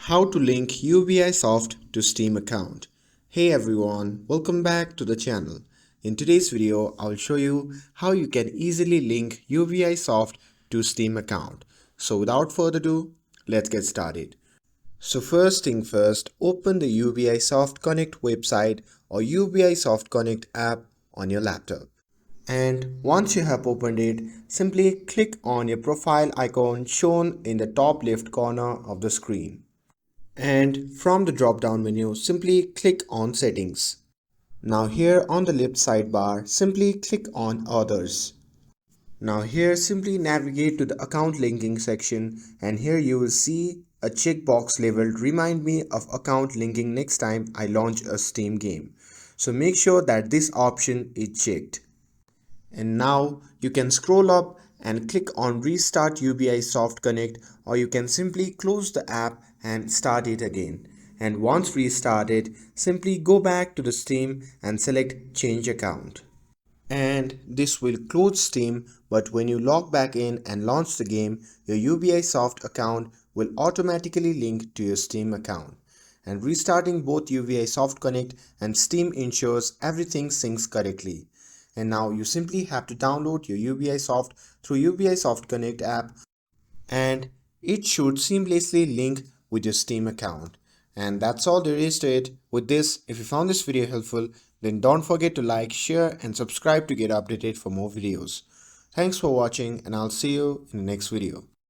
How to link Ubisoft to Steam account. Hey everyone, welcome back to the channel. In today's video, I'll show you how you can easily link Ubisoft to Steam account. So without further ado, let's get started. So first thing first, open the Ubisoft Connect website or Ubisoft Connect app on your laptop. And once you have opened it, simply click on your profile icon shown in the top left corner of the screen. And from the drop down menu, simply click on Settings. Now here on the left sidebar, simply click on Others. Now here simply navigate to the account linking section, and here you will see a checkbox labeled Remind me of account linking next time I launch a Steam game. So make sure that this option is checked. And now you can scroll up and click on Restart Ubisoft Connect, or you can simply close the app and start it again. And once restarted, simply go back to the Steam and select Change Account. And this will close Steam, but when you log back in and launch the game, your Ubisoft account will automatically link to your Steam account. And restarting both Ubisoft Connect and Steam ensures everything syncs correctly. And now you simply have to download your Ubisoft through Ubisoft Connect app, and it should seamlessly link with your Steam account. And that's all there is to it. With this, if you found this video helpful, then don't forget to like, share and subscribe to get updated for more videos. Thanks for watching, and I'll see you in the next video.